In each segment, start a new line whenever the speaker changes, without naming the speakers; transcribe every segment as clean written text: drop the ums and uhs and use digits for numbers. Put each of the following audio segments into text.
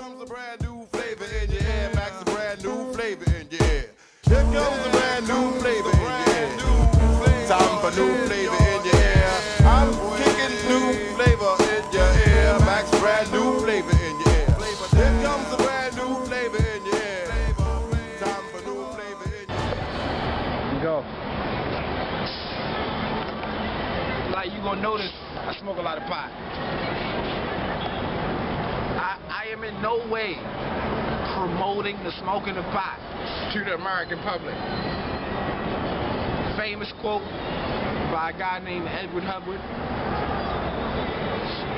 comes a brand new flavor in your air, Max, a brand new flavor in your air. Here comes a brand new flavor in your air. Time for new flavor in your air. I'm kicking new flavor in your air, Max, brand new flavor in your air. Here comes a brand new flavor in your air. Time for new flavor in your air.
Go. Like you gonna notice, I smoke a lot of pot. I am in no way promoting the smoking of pot to the American public. Famous quote by a guy named Edward Hubbard,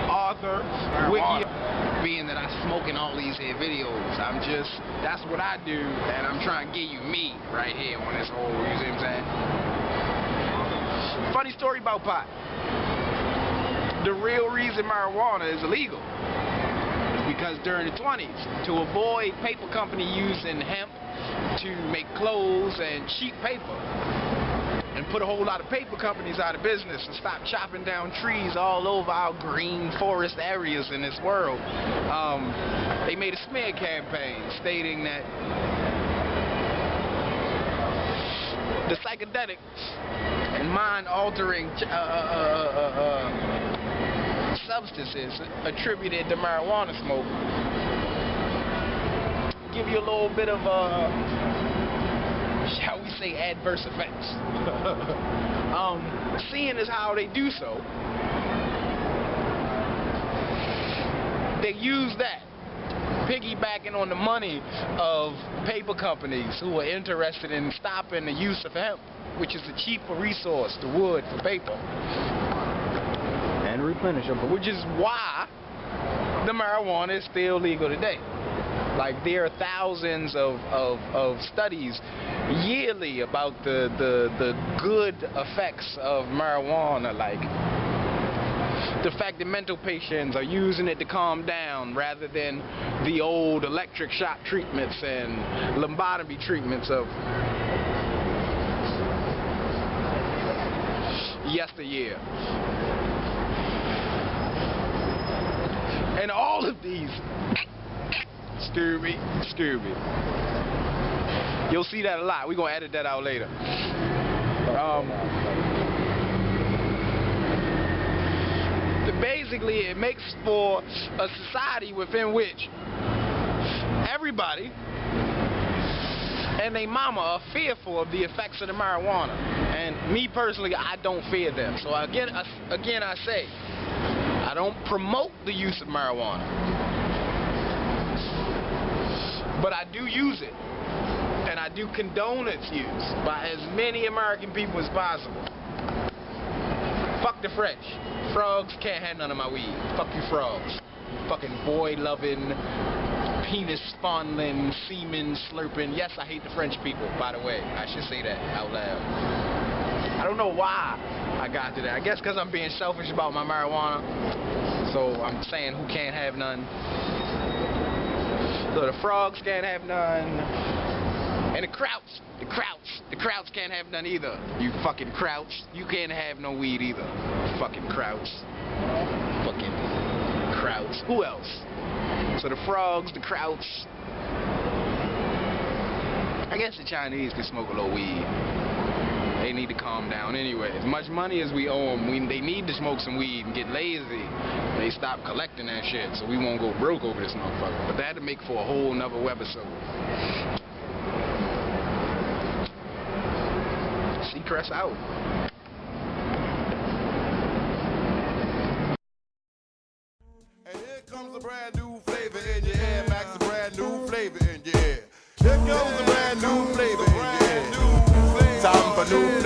author, wiki. Being that I smoke in all these here videos, that's what I do, and I'm trying to give you me right here on this whole, you see what I'm saying? Funny story about pot. The real reason marijuana is illegal is because during the 20s, to avoid paper company using hemp to make clothes and cheap paper, and put a whole lot of paper companies out of business and stop chopping down trees all over our green forest areas in this world, they made a smear campaign stating that the psychedelics and mind-altering substances attributed to marijuana smoke give you a little bit of shall we say, adverse effects. Seeing as how they do so, they use that, piggybacking on the money of paper companies who are interested in stopping the use of hemp, which is a cheaper resource, the wood for paper, and replenishable, which is why the marijuana is still legal today. Like, there are thousands of studies yearly about the good effects of marijuana, like the fact that mental patients are using it to calm down rather than the old electric shock treatments and lobotomy treatments of yesteryear. And all of these, Scooby. You'll see that a lot. We're going to edit that out later. Basically, it makes for a society within which everybody and their mama are fearful of the effects of the marijuana. And me personally, I don't fear them. So again, I say, I don't promote the use of marijuana. But I do use it, and I do condone its use by as many American people as possible. Fuck the French. Frogs can't have none of my weed. Fuck you frogs. You fucking boy-loving, penis-fondling, semen-slurping. Yes, I hate the French people, by the way. I should say that out loud. I don't know why I got to that. I guess because I'm being selfish about my marijuana. So I'm saying who can't have none. So the frogs can't have none, and the krauts can't have none either. You fucking krauts, you can't have no weed either. Fucking krauts. Who else? So the frogs, the krauts. I guess the Chinese can smoke a little weed. They need to calm down anyway. As much money as we owe them, they need to smoke some weed and get lazy. They stop collecting that shit, so we won't go broke over this motherfucker. But that'd make for a whole nother webisode. Seacrest out.
And here comes a brand new flavor in your air, Max, a brand new flavor in your air. Here comes a brand new flavor in your air. Time for new flavor.